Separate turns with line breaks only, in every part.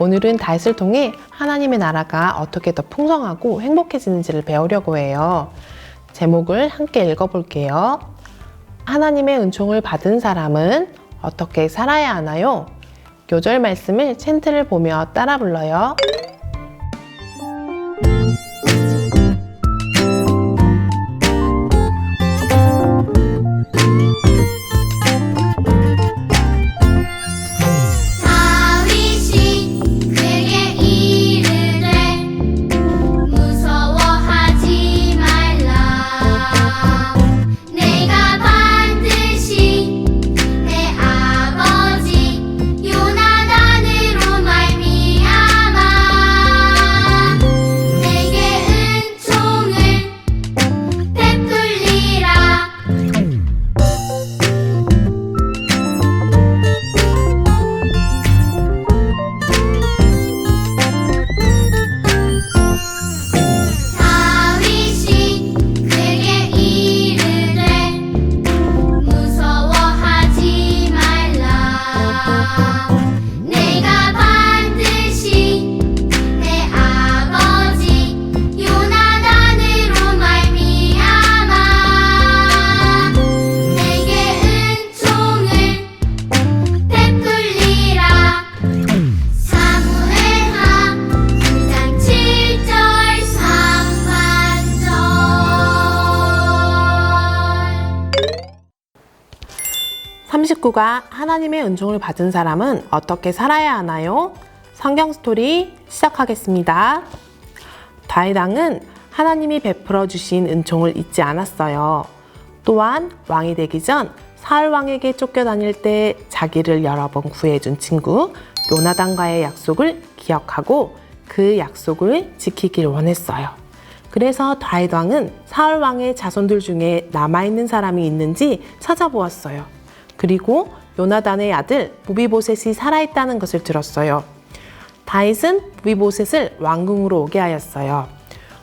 오늘은 다윗을 통해 하나님의 나라가 어떻게 더 풍성하고 행복해지는지를 배우려고 해요. 제목을 함께 읽어볼게요. 하나님의 은총을 받은 사람은 어떻게 살아야 하나요? 교절 말씀을 챈트를 보며 따라 불러요. (39가) 하나님의 은총을 받은 사람은 어떻게 살아야 하나요? 성경 스토리 시작하겠습니다. 다윗 왕은 하나님이 베풀어 주신 은총을 잊지 않았어요. 또한 왕이 되기 전 사울 왕에게 쫓겨다닐 때 자기를 여러 번 구해준 친구 요나단과의 약속을 기억하고 그 약속을 지키길 원했어요. 그래서 다윗 왕은 사울 왕의 자손들 중에 남아있는 사람이 있는지 찾아보았어요. 그리고 요나단의 아들 무비보셋이 살아있다는 것을 들었어요. 다윗은 무비보셋을 왕궁으로 오게 하였어요.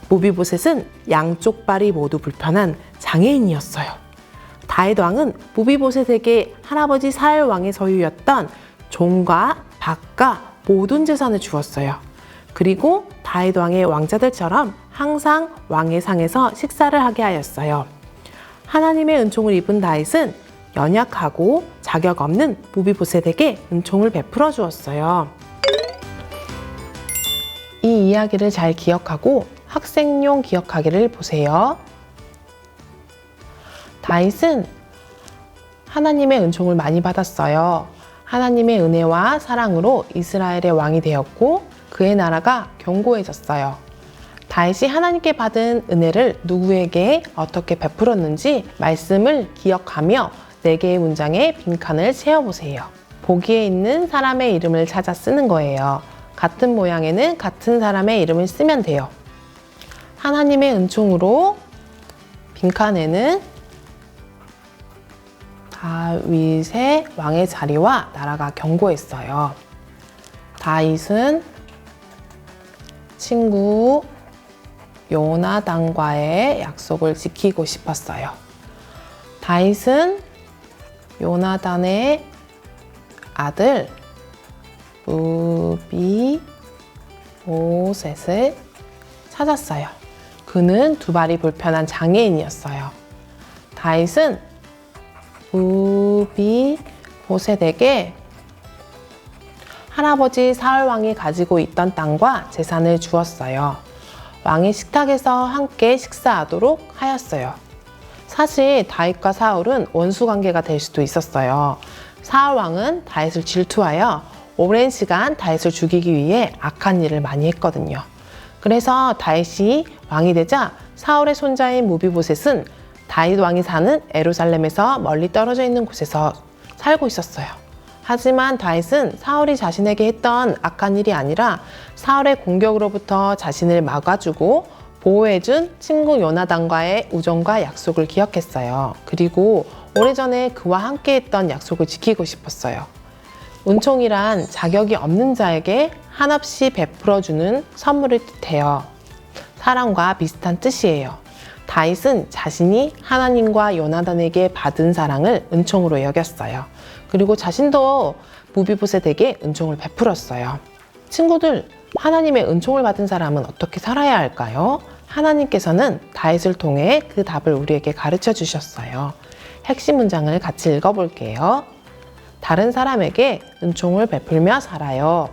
무비보셋은 양쪽 발이 모두 불편한 장애인이었어요. 다윗 왕은 무비보셋에게 할아버지 사울 왕의 소유였던 종과 밭과 모든 재산을 주었어요. 그리고 다윗 왕의 왕자들처럼 항상 왕의 상에서 식사를 하게 하였어요. 하나님의 은총을 입은 다윗은 연약하고 자격 없는 무비보셋에게 은총을 베풀어 주었어요. 이 이야기를 잘 기억하고 학생용 기억하기를 보세요. 다윗은 하나님의 은총을 많이 받았어요. 하나님의 은혜와 사랑으로 이스라엘의 왕이 되었고 그의 나라가 견고해졌어요. 다윗이 하나님께 받은 은혜를 누구에게 어떻게 베풀었는지 말씀을 기억하며 4개의 문장에 빈칸을 채워보세요. 보기에 있는 사람의 이름을 찾아 쓰는 거예요. 같은 모양에는 같은 사람의 이름을 쓰면 돼요. 하나님의 은총으로 빈칸에는 다윗의 왕의 자리와 나라가 견고했어요. 다윗은 친구 요나단과의 약속을 지키고 싶었어요. 다윗은 요나단의 아들 무비보셋을 찾았어요. 그는 두 발이 불편한 장애인이었어요. 다윗은 무비보셋에게 할아버지 사울 왕이 가지고 있던 땅과 재산을 주었어요. 왕의 식탁에서 함께 식사하도록 하였어요. 사실 다윗과 사울은 원수 관계가 될 수도 있었어요. 사울 왕은 다윗을 질투하여 오랜 시간 다윗을 죽이기 위해 악한 일을 많이 했거든요. 그래서 다윗이 왕이 되자 사울의 손자인 무비보셋은 다윗 왕이 사는 예루살렘에서 멀리 떨어져 있는 곳에서 살고 있었어요. 하지만 다윗은 사울이 자신에게 했던 악한 일이 아니라 사울의 공격으로부터 자신을 막아주고 보호해준 친구 요나단과의 우정과 약속을 기억했어요. 그리고 오래전에 그와 함께했던 약속을 지키고 싶었어요. 은총이란 자격이 없는 자에게 한없이 베풀어주는 선물을 뜻해요. 사랑과 비슷한 뜻이에요. 다윗은 자신이 하나님과 요나단에게 받은 사랑을 은총으로 여겼어요. 그리고 자신도 무비보셋에게 은총을 베풀었어요. 친구들, 하나님의 은총을 받은 사람은 어떻게 살아야 할까요? 하나님께서는 다윗을 통해 그 답을 우리에게 가르쳐 주셨어요. 핵심 문장을 같이 읽어볼게요. 다른 사람에게 은총을 베풀며 살아요.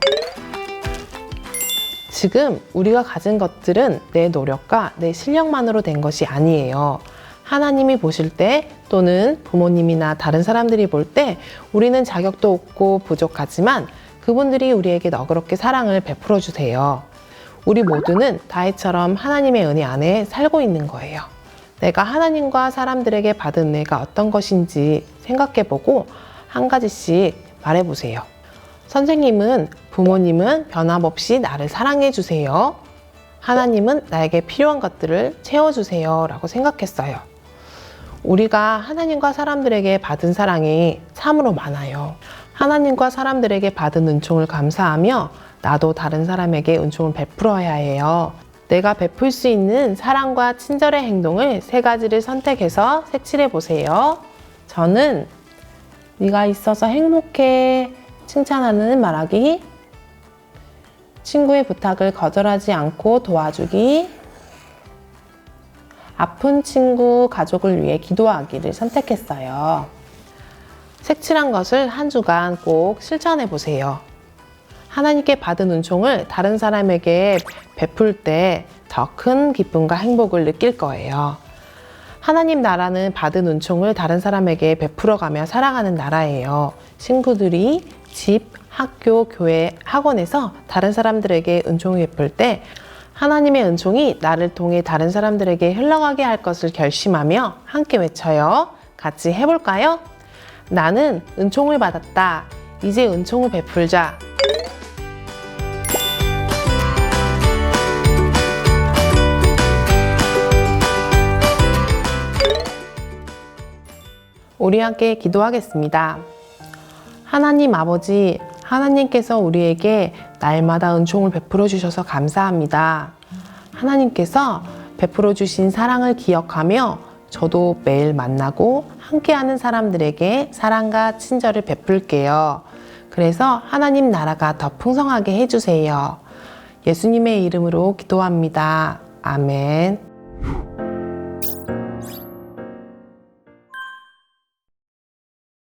지금 우리가 가진 것들은 내 노력과 내 실력만으로 된 것이 아니에요. 하나님이 보실 때 또는 부모님이나 다른 사람들이 볼 때 우리는 자격도 없고 부족하지만 그분들이 우리에게 너그럽게 사랑을 베풀어 주세요. 우리 모두는 다윗처럼 하나님의 은혜 안에 살고 있는 거예요. 내가 하나님과 사람들에게 받은 은혜가 어떤 것인지 생각해보고 한 가지씩 말해보세요. 선생님은, 부모님은 변함없이 나를 사랑해 주세요. 하나님은 나에게 필요한 것들을 채워주세요 라고 생각했어요. 우리가 하나님과 사람들에게 받은 사랑이 참으로 많아요. 하나님과 사람들에게 받은 은총을 감사하며 나도 다른 사람에게 은총을 베풀어야 해요. 내가 베풀 수 있는 사랑과 친절의 행동을 3가지를 선택해서 색칠해 보세요. 저는 네가 있어서 행복해 칭찬하는 말하기, 친구의 부탁을 거절하지 않고 도와주기, 아픈 친구, 가족을 위해 기도하기를 선택했어요. 색칠한 것을 한 주간 꼭 실천해 보세요. 하나님께 받은 은총을 다른 사람에게 베풀 때 더 큰 기쁨과 행복을 느낄 거예요. 하나님 나라는 받은 은총을 다른 사람에게 베풀어가며 살아가는 나라예요. 친구들이 집, 학교, 교회, 학원에서 다른 사람들에게 은총을 베풀 때 하나님의 은총이 나를 통해 다른 사람들에게 흘러가게 할 것을 결심하며 함께 외쳐요. 같이 해볼까요? 나는 은총을 받았다. 이제 은총을 베풀자. 우리 함께 기도하겠습니다. 하나님 아버지, 하나님께서 우리에게 날마다 은총을 베풀어 주셔서 감사합니다. 하나님께서 베풀어 주신 사랑을 기억하며 저도 매일 만나고 함께하는 사람들에게 사랑과 친절을 베풀게요. 그래서 하나님 나라가 더 풍성하게 해주세요. 예수님의 이름으로 기도합니다. 아멘.